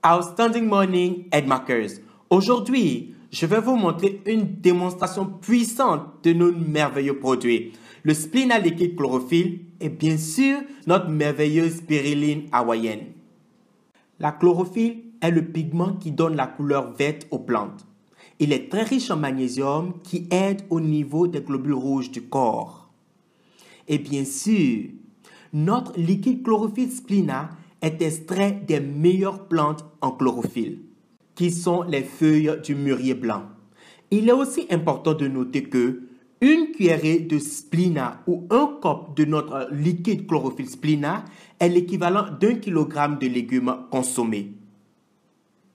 Outstanding Morning Headmakers. Aujourd'hui, je vais vous montrer une démonstration puissante de nos merveilleux produits. Le Splina liquide chlorophylle et bien sûr notre merveilleuse spiruline hawaïenne. La chlorophylle est le pigment qui donne la couleur verte aux plantes. Il est très riche en magnésium qui aide au niveau des globules rouges du corps. Et bien sûr, notre liquide chlorophylle Splina est extrait des meilleures plantes en chlorophylle, qui sont les feuilles du mûrier blanc. Il est aussi important de noter que une cuillerée de Splina ou un cup de notre liquide chlorophylle Splina est l'équivalent d'1 kg de légumes consommés.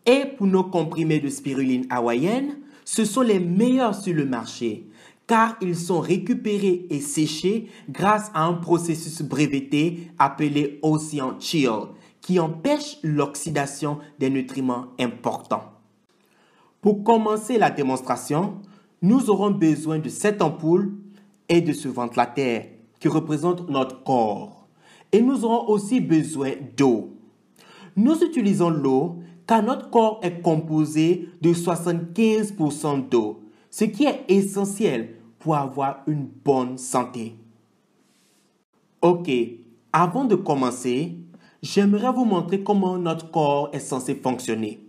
Et pour nos comprimés de spiruline hawaïenne, ce sont les meilleurs sur le marché, car ils sont récupérés et séchés grâce à un processus breveté appelé Ocean Chill, qui empêche l'oxydation des nutriments importants. Pour commencer la démonstration, nous aurons besoin de cette ampoule et de ce ventilateur qui représente notre corps. Et nous aurons aussi besoin d'eau. Nous utilisons l'eau car notre corps est composé de 75% d'eau, ce qui est essentiel pour avoir une bonne santé. Ok, avant de commencer, j'aimerais vous montrer comment notre corps est censé fonctionner.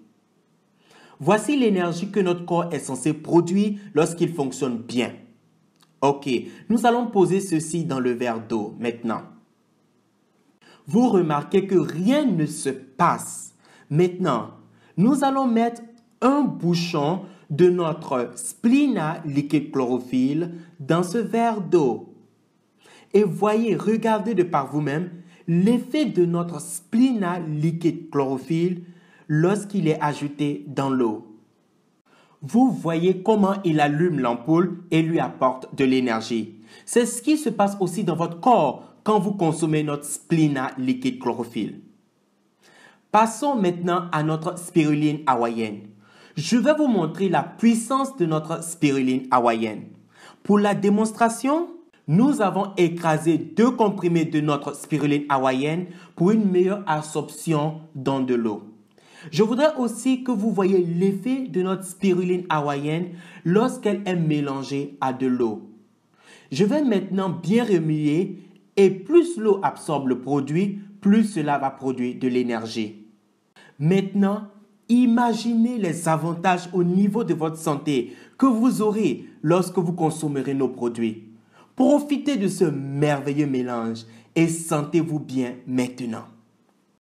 Voici l'énergie que notre corps est censé produire lorsqu'il fonctionne bien. Ok, nous allons poser ceci dans le verre d'eau maintenant. Vous remarquez que rien ne se passe. Maintenant, nous allons mettre un bouchon de notre Splina liquide chlorophylle dans ce verre d'eau. Et voyez, regardez de par vous-même l'effet de notre Splina liquide chlorophylle lorsqu'il est ajouté dans l'eau. Vous voyez comment il allume l'ampoule et lui apporte de l'énergie. C'est ce qui se passe aussi dans votre corps quand vous consommez notre Splina liquide chlorophylle. Passons maintenant à notre spiruline hawaïenne. Je vais vous montrer la puissance de notre spiruline hawaïenne. Pour la démonstration, nous avons écrasé 2 comprimés de notre spiruline hawaïenne pour une meilleure absorption dans de l'eau. Je voudrais aussi que vous voyez l'effet de notre spiruline hawaïenne lorsqu'elle est mélangée à de l'eau. Je vais maintenant bien remuer et plus l'eau absorbe le produit, plus cela va produire de l'énergie. Maintenant, imaginez les avantages au niveau de votre santé que vous aurez lorsque vous consommerez nos produits. Profitez de ce merveilleux mélange et sentez-vous bien maintenant.